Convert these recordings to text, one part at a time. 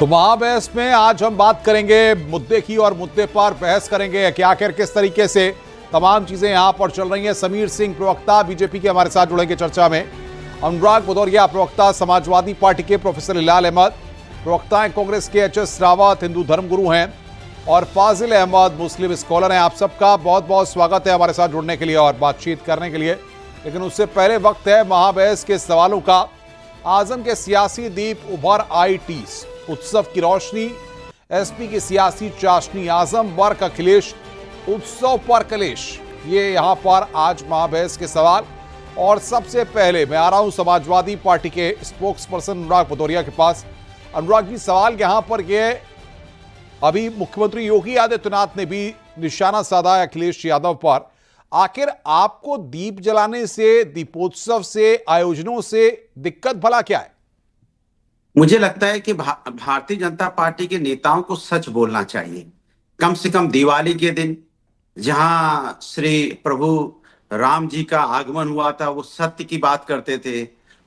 तो महाबहस में आज हम बात करेंगे मुद्दे की और मुद्दे पर बहस करेंगे कि आखिर किस तरीके से तमाम चीजें यहां पर चल रही हैं। समीर सिंह प्रवक्ता बीजेपी के हमारे साथ जुड़ेंगे चर्चा में। अनुराग भदौरिया प्रवक्ता समाजवादी पार्टी के प्रोफेसर हिलाल अहमद, प्रवक्ता हैं कांग्रेस के एच.एस. रावत, हिंदू धर्मगुरु हैं, और फाजिल अहमद मुस्लिम स्कॉलर हैं। आप सबका बहुत बहुत स्वागत है हमारे साथ जुड़ने के लिए और बातचीत करने के लिए। लेकिन उससे पहले वक्त है महाबहस के सवालों का। आजम के सियासी दीप उभर आई टीस, उत्सव की रोशनी, एसपी की सियासी चाशनी, आजम वर्क अखिलेश, उत्सव पर कलेश, ये यहां पर आज महाबहस के सवाल। और सबसे पहले मैं आ रहा हूं समाजवादी पार्टी के स्पोक्स पर्सन अनुराग भदौरिया के पास। अनुराग जी, सवाल यहां पर यह, अभी मुख्यमंत्री योगी आदित्यनाथ ने भी निशाना साधा है अखिलेश यादव पर। आखिर आपको दीप जलाने से, दीपोत्सव से, आयोजनों से दिक्कत भला क्या है? मुझे लगता है कि भारतीय जनता पार्टी के नेताओं को सच बोलना चाहिए। कम से कम दिवाली के दिन जहां श्री प्रभु राम जी का आगमन हुआ था, वो सत्य की बात करते थे,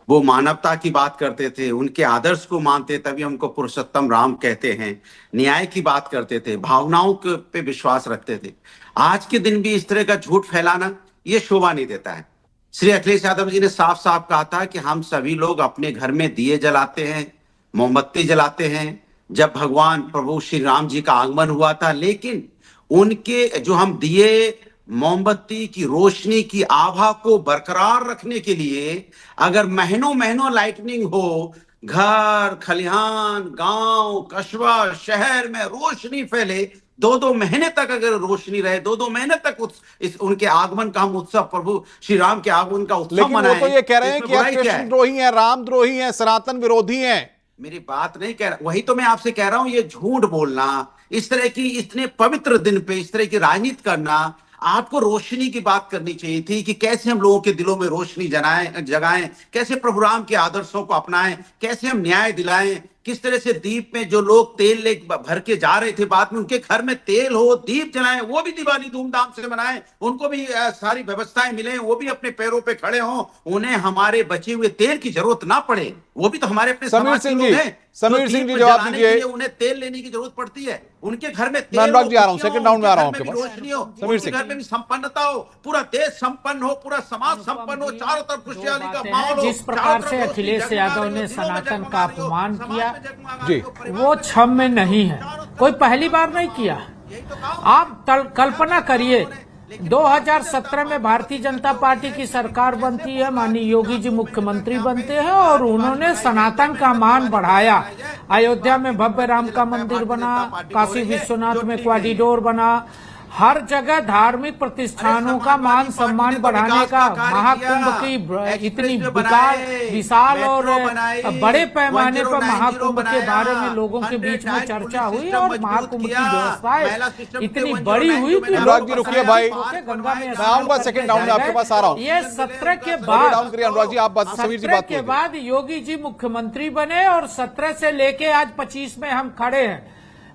वो मानवता की बात करते थे, उनके आदर्श को मानते, तभी हमको पुरुषोत्तम राम कहते हैं, न्याय की बात करते थे, भावनाओं पे विश्वास रखते थे। आज के दिन भी इस तरह का झूठ फैलाना ये शोभा नहीं देता है। श्री अखिलेश यादव जी ने साफ साफ कहा था कि हम सभी लोग अपने घर में दिए जलाते हैं, मोमबत्ती जलाते हैं जब भगवान प्रभु श्री राम जी का आगमन हुआ था, लेकिन उनके जो हम दिए मोमबत्ती की रोशनी की आभा को बरकरार रखने के लिए अगर महीनों महीनों लाइटनिंग हो, घर खलिहान गांव कस्बा शहर में रोशनी फैले, दो महीने तक अगर रोशनी रहे, दो महीने तक इस उनके आगमन का हम उत्सव, प्रभु श्री राम के आगमन का उत्सव मनाएं। लेकिन वो तो ये कह रहे हैं कि आप कृष्ण द्रोही हैं, राम द्रोही हैं, सनातन विरोधी हैं। मेरी बात नहीं कह रहा, वही तो मैं आपसे कह रहा हूं, ये झूठ बोलना, इस तरह की इतने पवित्र दिन पे इस तरह की राजनीति करना। आपको रोशनी की बात करनी चाहिए थी कि कैसे हम लोगों के दिलों में रोशनी जगाएं, कैसे प्रभु राम के आदर्शों को अपनाएं, कैसे हम न्याय दिलाएं। किस तरह से दीप में जो लोग तेल ले भर के जा रहे थे, बाद में उनके घर में तेल हो, दीप जलाएं, वो भी दिवाली धूमधाम से मनाएं, उनको भी सारी व्यवस्थाएं मिले, वो भी अपने पैरों पे खड़े हों, उन्हें हमारे बचे हुए तेल की जरूरत ना पड़े। वो भी तो हमारे अपने समीर सिंह जी जवाब दीजिए। उन्हें तेल लेने की जरूरत पड़ती है, उनके घर में तेल, अनुराग जी आ रहा हूं, सेकंड राउंड में आ रहा हूं आपके पास। रोशनी हो, उनके घर में भी संपन्नता हो, पूरा देश संपन्न हो, पूरा समाज संपन्न हो, चारों तरफ खुशहाली का माहौल हो। जिस प्रकार से अखिलेश यादव ने सनातन का अपमान किया जी, वो क्षम्य नहीं है। कोई पहली बार नहीं किया। आप कल्पना करिए, 2017 में भारतीय जनता पार्टी की सरकार बनती है, माननीय योगी जी मुख्यमंत्री बनते हैं और उन्होंने सनातन का मान बढ़ाया। अयोध्या में भव्य राम का मंदिर बना, काशी विश्वनाथ में कॉरिडोर बना, हर जगह धार्मिक प्रतिष्ठानों का मान सम्मान बढ़ाने का, महाकुंभ की इतनी विशाल और बड़े पैमाने पर महाकुंभ के बारे में लोगों के बीच में चर्चा हुई और महाकुंभ की व्यवस्थाएं इतनी बड़ी हुई कि अनुराग जी रुकिए भाई, गंगा में आऊंगा सेकंड राउंड में आपके पास आ रहा हूं। ये 17 के बाद अनुराग जी, आप समीर जी बात के बाद योगी जी मुख्यमंत्री बने और 17 से लेके आज 25 में हम खड़े हैं।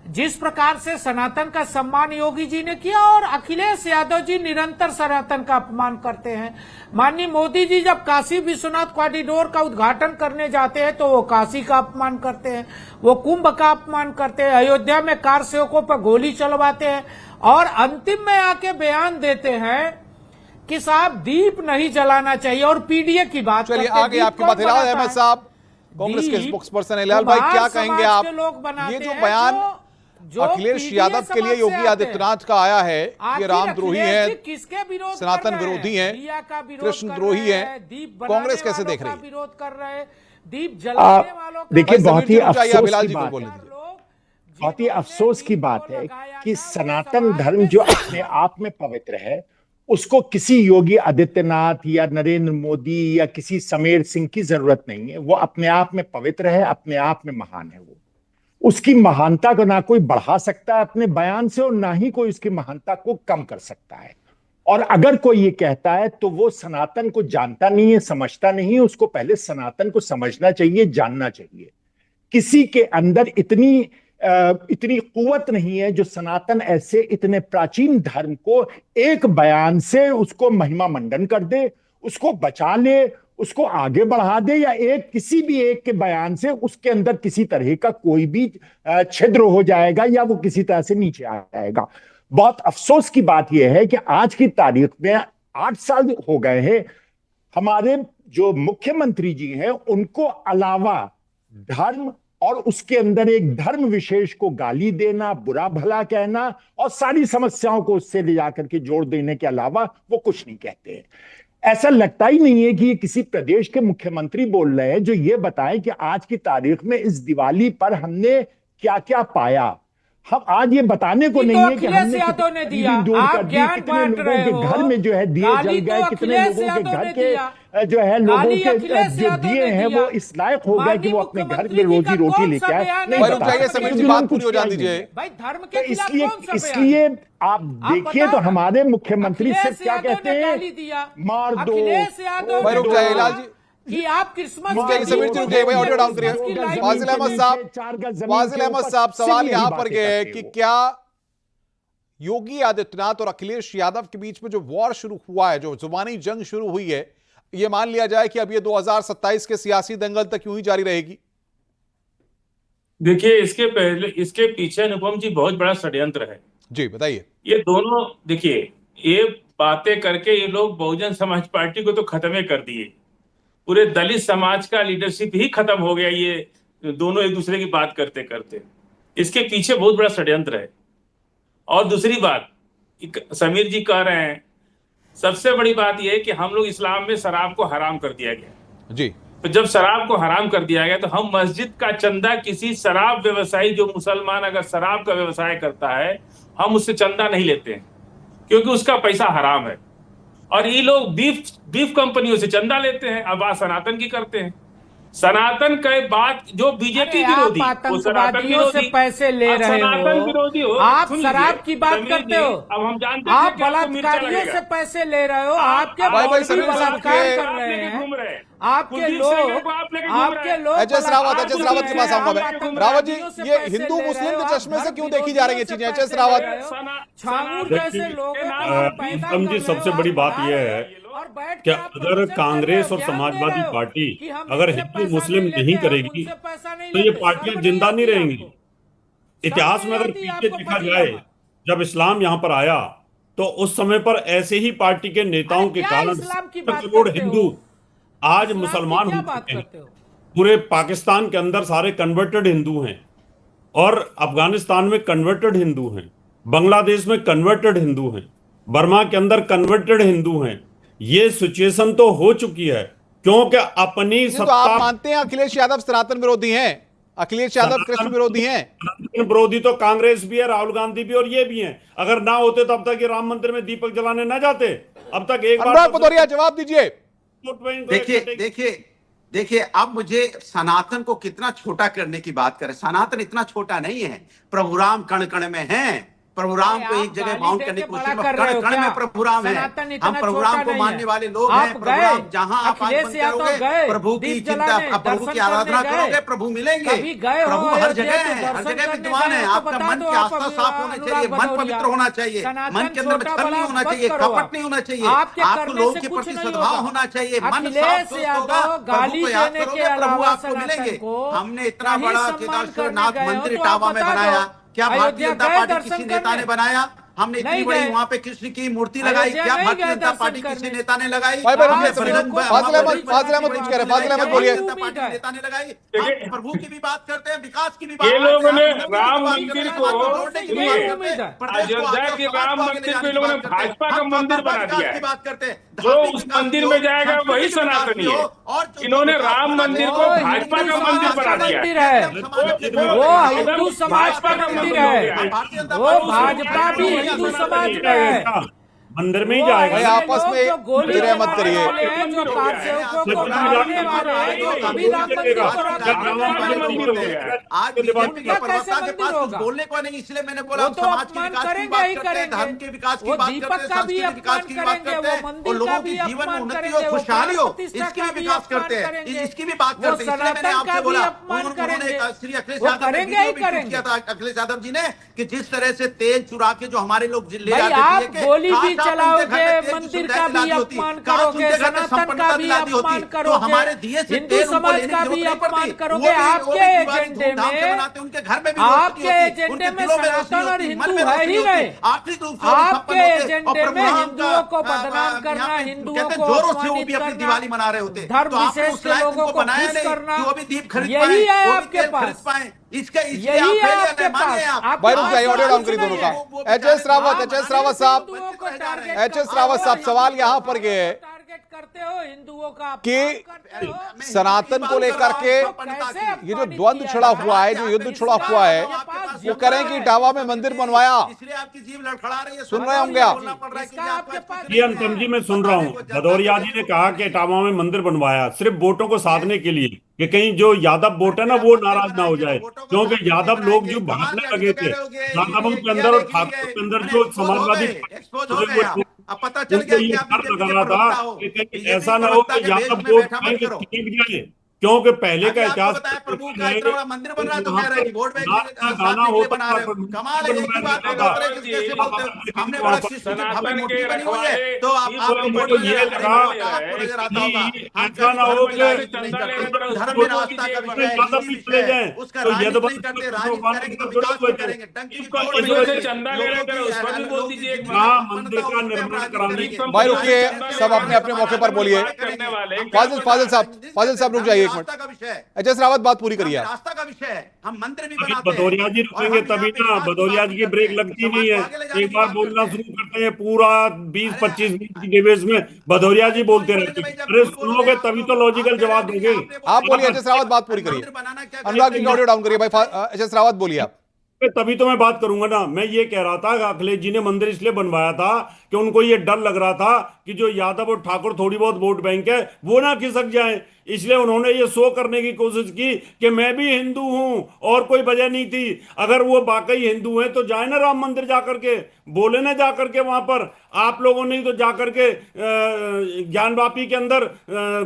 जिस प्रकार से सनातन का सम्मान योगी जी ने किया और अखिलेश यादव जी निरंतर सनातन का अपमान करते हैं। माननीय मोदी जी जब काशी विश्वनाथ कॉरिडोर का उद्घाटन करने जाते हैं तो वो काशी का अपमान करते हैं, वो कुंभ का अपमान करते हैं, अयोध्या में कार सेवकों पर गोली चलवाते हैं और अंतिम में आके बयान देते हैं कि साहब दीप नहीं जलाना चाहिए और पीडीए की बात। चलिए आगे आपके बात। हिलाल अहमद साहब, कांग्रेस के स्पोक्स पर्सन, हिलाल भाई क्या कहेंगे आप? ये जो बयान अखिलेश यादव के लिए योगी आदित्यनाथ का आया है, ये राम द्रोही है, सनातन विरोधी है, कृष्ण द्रोही है, कांग्रेस कैसे देख रही है? विरोध कर रहे हैं दीप जलाने वालों का। देखिए, बहुत ही अफसोस की बात है कि सनातन धर्म जो अपने आप में पवित्र है, उसको किसी योगी आदित्यनाथ या नरेंद्र मोदी या किसी समीर सिंह की जरूरत नहीं है। वो अपने आप में पवित्र है, अपने आप में महान है। वो उसकी महानता को ना कोई बढ़ा सकता है अपने बयान से और ना ही कोई उसकी महानता को कम कर सकता है। और अगर कोई ये कहता है तो वो सनातन को जानता नहीं है, समझता नहीं है। उसको पहले सनातन को समझना चाहिए, जानना चाहिए। किसी के अंदर इतनी कुवत नहीं है जो सनातन ऐसे इतने प्राचीन धर्म को एक बयान से उसको महिमा मंडन कर दे, उसको बचा ले, उसको आगे बढ़ा दे, या एक किसी भी एक के बयान से उसके अंदर किसी तरह का कोई भी छिद्र हो जाएगा या वो किसी तरह से नीचे आ जाएगा। बहुत अफसोस की बात यह है कि आज की तारीख में 8 साल हो गए हैं, हमारे जो मुख्यमंत्री जी हैं उनको अलावा धर्म और उसके अंदर एक धर्म विशेष को गाली देना, बुरा भला कहना और सारी समस्याओं को उससे ले जाकर के जोड़ देने के अलावा वो कुछ नहीं कहते हैं। ऐसा लगता ही नहीं है कि ये किसी प्रदेश के मुख्यमंत्री बोल रहे हैं जो ये बताएं कि आज की तारीख में इस दिवाली पर हमने क्या क्या पाया। हम आज ये बताने को नहीं है कि हमने कितने घर में जो है दिए जल गए, कितने लोगों के घर के जो है लोगों के जो दिए हैं वो इस लायक हो गए कि वो अपने घर में रोजी रोटी लेके आए। इसलिए आप देखिए तो हमारे मुख्यमंत्री सिर्फ क्या कहते हैं, मार दो कि आप क्रिसमस ऑडियो डाउन करिए। फाजिल अहमद साहब, सवाल यहां पर यह है कि क्या योगी आदित्यनाथ और अखिलेश यादव के बीच में जो वॉर शुरू हुआ है, जो जुबानी जंग शुरू हुई है, यह मान लिया जाए कि अब ये 2027 के सियासी दंगल तक यूं ही जारी रहेगी? देखिए, इसके पीछे अनुपम जी बहुत बड़ा षड्यंत्र है। जी बताइए। ये दोनों, देखिए, ये बातें करके ये लोग बहुजन समाज पार्टी को तो खत्म ही कर दिए, पूरे दलित समाज का लीडरशिप ही खत्म हो गया ये दोनों एक दूसरे की बात करते करते। इसके पीछे बहुत बड़ा षड्यंत्र है। और दूसरी बात, समीर जी कह रहे हैं, सबसे बड़ी बात यह है कि हम लोग इस्लाम में शराब को हराम कर दिया गया जी। तो जब शराब को हराम कर दिया गया तो हम मस्जिद का चंदा किसी शराब व्यवसायी, जो मुसलमान अगर शराब का व्यवसाय करता है, हम उससे चंदा नहीं लेते हैं क्योंकि उसका पैसा हराम है। और ये लोग बीफ कंपनियों से चंदा लेते हैं। अब बात सनातन की करते हैं। सनातन का बात जो बीजेपी विरोधी, वो आतंकवादियों से पैसे ले रहे सनातन विरोधी हो, आप शराब की बात करते हो, अब हम जानते हैं आप बलात्कारियों से पैसे ले रहे हो, आपके बलात्कार कर रहे हैं, आपके लोग एचएस रावत के पास आऊंगा मैं। रावत जी, ये हिंदू मुस्लिम के चश्मे से क्यों देखी जा रही है चीजें? एचएस रावत, जी, सबसे बड़ी बात यह है कि अगर कांग्रेस और समाजवादी पार्टी अगर हिंदू मुस्लिम नहीं करेगी तो ये पार्टियां जिंदा नहीं रहेंगी। इतिहास में अगर पीछे देखा जाए, जब इस्लाम यहाँ पर आया तो उस समय पर ऐसे ही पार्टी के नेताओं के कारण 70 करोड़ हिंदू आज मुसलमान हो चुके हैं। पूरे पाकिस्तान के अंदर सारे कन्वर्टेड हिंदू हैं और अफगानिस्तान में कन्वर्टेड हिंदू हैं, बांग्लादेश में कन्वर्टेड हिंदू हैं, बर्मा के अंदर कन्वर्टेड हिंदू हैं। ये सिचुएशन तो हो चुकी है क्योंकि अपनी सत्ता। तो आप मानते हैं अखिलेश यादव सनातन विरोधी हैं? अखिलेश यादव कृष्ण विरोधी हैं? सनातन विरोधी तो कांग्रेस भी है, राहुल गांधी भी और ये भी हैं। अगर ना होते तो अब तक ये राम मंदिर में दीपक जलाने ना जाते। अब तक एक बार भदौरिया जवाब दीजिए। देखिए अब मुझे सनातन को कितना छोटा करने की बात करें। सनातन इतना छोटा नहीं है। प्रभु राम कण कण में हैं। प्रभु राम को एक जगह बाउंड करने की कोशिश, कण कण में प्रभु राम है। हम प्रभु राम को मानने वाले लोग हैं। प्रभु राम जहां आप आंख बंद करोगे, प्रभु की चिंता, प्रभु की आराधना करोगे, प्रभु मिलेंगे। प्रभु हर जगह है, हर जगह विद्वान है। आपका मन की आस्था साफ होनी चाहिए, मन पवित्र होना चाहिए, मन के अंदर छल नहीं होना चाहिए, कपट नहीं होना चाहिए, आपको लोगों के प्रति सद्भाव होना चाहिए। मन साफ होगा, प्रभु को याद करोगे, प्रभु आपको मिलेंगे। हमने इतना बड़ा केदारनाथ मंदिर इटावा में बनाया, क्या भारतीय जनता पार्टी किसी नेता ने बनाया? हमने इतनी बड़ी वहां पे कृष्ण की मूर्ति लगाई, क्या भारतीय जनता पार्टी किसी नेता ने लगाई? फाजिल अहमद कुछ कह रहे हैं, फाजिल अहमद बोलिए। नेता ने लगाई। हम प्रभु की भी बात करते हैं, विकास की भी बात ये लोगों ने करते हैं, राम मंदिर को, अयोध्या के राम मंदिर को लोगों ने भाजपा का मंदिर बना दिया है। बात करते हैं, जो उस मंदिर में जाएगा वही सनातनी है। इन्होंने राम मंदिर को भाजपा का मंदिर बना दिया है। वो हिंदू समाज का मंदिर है, वो भाजपा भी हिंदू समाज का है। मंदिर में ही जाएगा। भाई आपस में गिरे मत करिए। बोलने को नहीं, इसलिए मैंने बोला समाज के विकास की बात करते हैं, धर्म के विकास की बात करते हैं, संस्कृति विकास की बात करते हैं और लोगों की जीवन में उन्नति हो, खुशहाली हो, इसकी भी विकास करते हैं, इसकी भी बात करते हैं। इसलिए मैंने आपसे बोला, उन्होंने श्री अखिलेश यादव ने किया था, अखिलेश यादव जी ने, कि जिस तरह से तेल चुरा के जो हमारे लोग ले जाते थे, चलाओगे, मंदिर का भी अपमान करोगे, सनातन का भी अपमान करोगे, हिंदू समाज का भी अपमान करोगे। आपके एजेंडे में सनातन और हिंदू है ही नहीं। आपके एजेंडे में हिंदुओं को बदनाम करना, हिंदुओं को अपमानित करना, धर्म विशेष के लोगों को खुश करना, यही है आपके पास, यही है आपके पास। भाई रुक जाइए, ऑडियो डाउन करिए दोनों का। एच.एस. रावत साहब, सवाल यहाँ पर ये है टारगेट करते हो हिंदुओं का कि सनातन को लेकर के ये जो द्वंद्व छिड़ा हुआ है, जो युद्ध छिड़ा हुआ है, वो कह रहे हैं कि इटावा में मंदिर बनवाया। सुन रहे होंगे आप? जी अनुपम जी, मैं सुन रहा हूँ। भदौरिया जी ने कहा कि इटावा में मंदिर बनवाया सिर्फ वोटों को साधने के लिए, कि कहीं जो यादव वोट है ना वो नाराज ना हो जाए, क्योंकि यादव लोग जो भागने लगे थे यादवों के अंदर और ठाकुर के अंदर, जो समाजवादी पता चल गया ये डर लग रहा था कि कहीं ऐसा ना हो कि यादव वोट फेंक जाए, क्योंकि पहले का इतिहास प्रभु का इतना बड़ा मंदिर बन रहा है तो कह रहे हैं वोट गाना होता बना रहे हो। कमाल है, एक ही बात को दोहरा रहे हो, कैसे बोलते हो? हमने बड़ा भव्य मूर्ति बनी हुई है तो आपको वोट ये लगा नजर आता होगा। ऐसा ना हो कि धर्म में आस्था का विषय है, उसका राजनीति नहीं करते, राजनीति करेंगे तो विकास करेंगे, डंकी चंदा ले रहे थे, उस पर भी बोल दीजिए। मंदिर का निर्माण कराने की भाई रुकिए, सब अपने अपने मौके पर बोलिए। फाजिल साहब रुक जाइए एक मिनट। का विषय है, एच.एस. रावत बात पूरी करिए। आस्था का विषय है, हम मंदिर भी अभी बनाते हैं। भदौरिया जी रुकेंगे तभी ना, भदौरिया जी की ब्रेक लगती नहीं है, एक बार बोलना शुरू करते हैं पूरा 20-25 मिनट की डिबेट में भदौरिया जी बोलते रहते हैं। अरे सुनोगे तभी तो लॉजिकल जवाब दोगे। आप बोलिए, एच.एस. रावत बात पूरी करिए। अनुराग जी का ऑडियो डाउन करिए भाई। एच.एस. रावत बोलिए आप। तभी तो मैं बात करूंगा ना। मैं ये कह रहा था कि अखिलेश जी ने मंदिर इसलिए बनवाया था कि उनको ये डर लग रहा था कि जो यादव और ठाकुर थोड़ी बहुत वोट बैंक है वो ना खिसक जाए, इसलिए उन्होंने ये शो करने की कोशिश की कि मैं भी हिंदू हूं, और कोई वजह नहीं थी। अगर वो वाकई हिंदू हैं तो जाए ना राम मंदिर जाकर के, बोले ना जाकर के वहां पर। आप लोगों ने तो जाकर के ज्ञानवापी के अंदर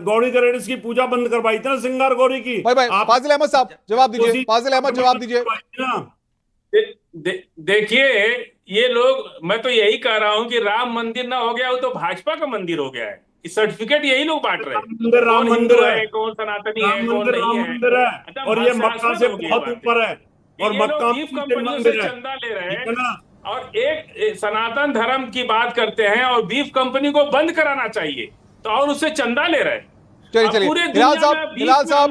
गौरी गणेश की पूजा बंद करवाई थी ना, सिंगार गौरी की। भाई फाजिल अहमद साहब जवाब दीजिए, फाजिल अहमद जवाब दीजिए। देखिए ये लोग, मैं तो यही कह रहा हूं कि राम मंदिर ना हो गया हो तो भाजपा का मंदिर हो गया है। सर्टिफिकेट यही लोग बांट रहे हैं। राम मंदिर है, कौन सनातनी है, राम कौन नहीं है। मंदिर है, और ये मक्का से बहुत ऊपर है, और मक्का कंपनियों से चंदा ले रहे हैं और एक सनातन धर्म की बात करते हैं और बीफ कंपनी को बंद कराना चाहिए तो और उससे चंदा ले रहे हैं। चलिए हिलाल साहब,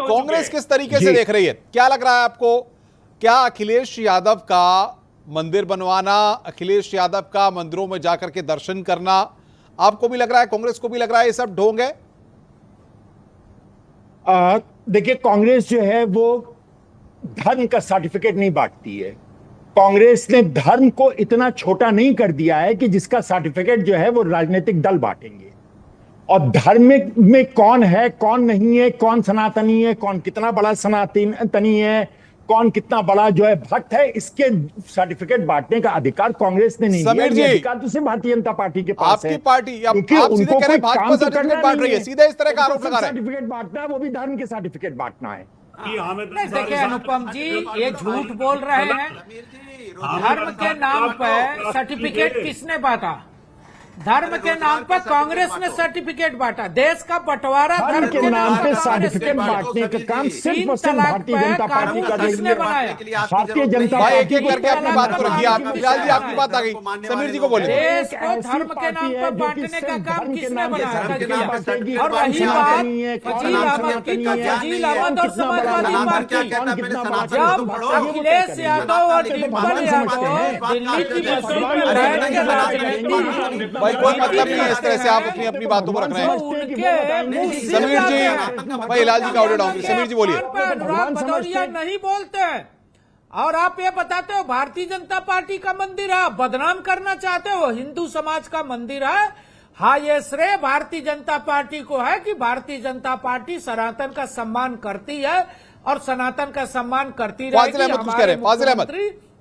कांग्रेस किस तरीके से देख रही है? क्या लग रहा है आपको? क्या अखिलेश यादव का मंदिर बनवाना, अखिलेश यादव का मंदिरों में जाकर के दर्शन करना, आपको भी लग रहा है, कांग्रेस को भी लग रहा है ये सब ढोंग है? देखिए, कांग्रेस जो है वो धर्म का सर्टिफिकेट नहीं बांटती है। कांग्रेस ने धर्म को इतना छोटा नहीं कर दिया है कि जिसका सर्टिफिकेट जो है वो राजनीतिक दल बांटेंगे। और धर्म में कौन है, कौन नहीं है, कौन सनातनी है, कौन कितना बड़ा सनातनी है, कौन कितना बड़ा जो है भक्त है, इसके सर्टिफिकेट बांटने का अधिकार कांग्रेस ने नहीं समीर जी, अधिकार तो सिर्फ भारतीय जनता पार्टी के पास है। आपकी पार्टी आप सीधे कह रहे हैं भाजपा सर्टिफिकेट बांट रही है, सीधे इस तरह का आरोप लगा रहे हैं। सर्टिफिकेट बांटना है, वो भी धर्म के सर्टिफिकेट बांटना है। देखिए अनुपम जी, ये झूठ बोल रहे हैं। धर्म के नाम पर सर्टिफिकेट किसने बांटा? धर्म के नाम पर कांग्रेस ने सर्टिफिकेट बांटा। देश का बंटवारा धर्म के नाम पे सर्टिफिकेट बांटने का काम सिर्फ और सिर्फ भारतीय जनता पार्टी कर रही है। भारतीय जनता भाई एक पार्टी एक करके अपनी बात को रखिए। आप बिलाल जी, आपकी बात आ गई, समीर जी को बोलिए। देश को धर्म के नाम पर बांटने का काम किसने बनाया? और वही बात फजील अहमद की, फजील अहमद और समाजवादी पार्टी, जब अखिलेश यादव और डिम्पल यादव दिल्ली की बस्ती में बैठ के राजनीति, भाई कोई मतलब नहीं है इस तरह से आप अपनी अपनी बातों को रख रहे हैं। समीर जी, भाई लाल जी का ऑडियो डाउन। समीर जी बोलिए। भदौरिया नहीं बोलते हैं और आप ये बताते हो भारतीय जनता पार्टी का मंदिर है, बदनाम करना चाहते हो हिंदू समाज का मंदिर है। हाँ, ये श्रेय भारतीय जनता पार्टी को है कि भारतीय जनता पार्टी सनातन का सम्मान करती है और सनातन का सम्मान करती रहेगी। फाजिल अहमद कुछ कह रहे हैं, फाजिल अहमद।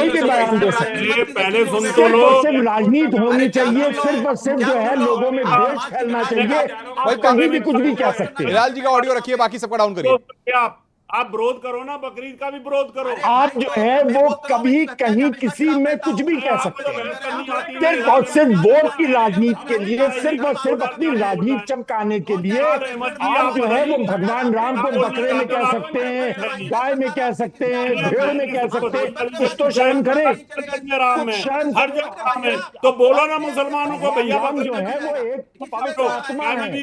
कोई भी बयान दे सकते हैं। ये पहले सुन तो सिर्फ लो। और सिर्फ राजनीति होनी चाहिए, सिर्फ और सिर्फ जो है लोगों में द्वेष फैलना चाहिए। आप कहीं भी कुछ भी कह सकते हैं। हिलाल जी का ऑडियो रखिए, बाकी सबका डाउन करिए। तो क्या आप विरोध करो ना, बकरीद का भी विरोध करो। आप जो है वो कभी कहीं किसी में कुछ भी कह सकते हैं, सिर्फ और सिर्फ वोट की राजनीति के लिए, सिर्फ और सिर्फ अपनी राजनीति चमकाने के लिए आप जो है वो भगवान राम को बकरे में कह सकते हैं, गाय में कह सकते हैं, भेड़ में कह सकते हैं। कुछ तो शर्म करें, राम में शर्म हर जगह राम है, तो बोलो ना मुसलमानों को भैया राम जो है वो एक पवित्र आत्मा है,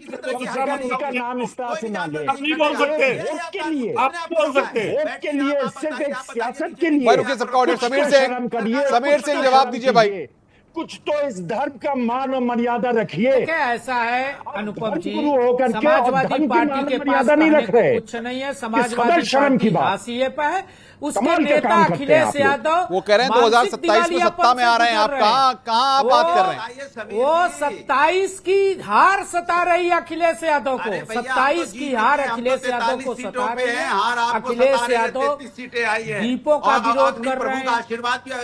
उनका नाम इस तरह से ना ले। नहीं बोल सकते, वोट के लिए, आप नहीं बोल सकते। वोट के लिए, सिर्फ एक सियासत के लिए। भाई रुकिए सबका ऑडियो। कुछ समीर तो सिंह, शर्म करिए, समीर कुछ सिंह तो जवाब शर्म दीजिए भाई। कीजिए। कुछ तो इस धर्म का मान और मर्यादा रखिए। देखिए ऐसा है अनुपम जी, गुरु होकर के और धर्म समाजवादी की पार्टी मान के पास मर्यादा नहीं कहने रख को रहे। कुछ नहीं है। किस समाजवादी कदर शर्म की पार्टी बात। हाशिए पे है। उसके कमाल का नेता काम करते हैं अखिलेश आप लोग। यादव वो कह रहे हैं 2027 में सत्ता में आ रहे हैं, आप कहाँ आप बात कर रहे हैं? वो 27 की हार सता रही है अखिलेश यादव को। 27 की हार अखिलेश यादव को सता रही है। अखिलेश यादव दीपों का विरोध कर रहे हैं।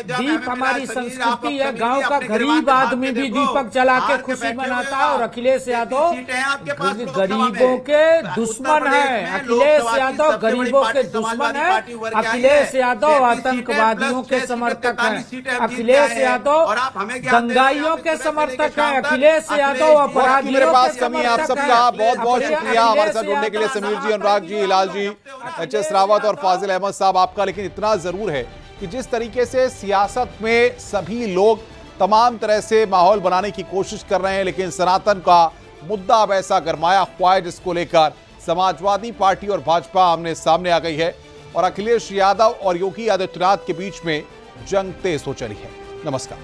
दीप हमारी संस्कृति है, गांव का गरीब आदमी भी दीपक जला के खुशी मनाता है। और अखिलेश यादव गरीबों के दुश्मन है। अखिलेश यादव गरीबों के दुश्मन है। अखिलेश यादव आतंकवादियों के समर्थक हैं। अखिलेश यादव दंगाइयों के समर्थक हैं। अखिलेश यादव अपराधियों मेरे पास के कमी है। आप समर्थक सबका हैं। बहुत बहुत शुक्रिया हमारे साथ जुड़ने के लिए। समीर जी, अनुराग जी, हिलाल जी, एच.एस. रावत और फाजिल अहमद साहब, आपका लेकिन इतना जरूर है कि जिस तरीके से सियासत में सभी लोग तमाम तरह से माहौल बनाने की कोशिश कर रहे हैं, लेकिन सनातन का मुद्दा अब ऐसा गरमाया हुआ है जिसको लेकर समाजवादी पार्टी और भाजपा आमने सामने आ गई है और अखिलेश यादव और योगी आदित्यनाथ के बीच में जंग तेज हो चली है। नमस्कार।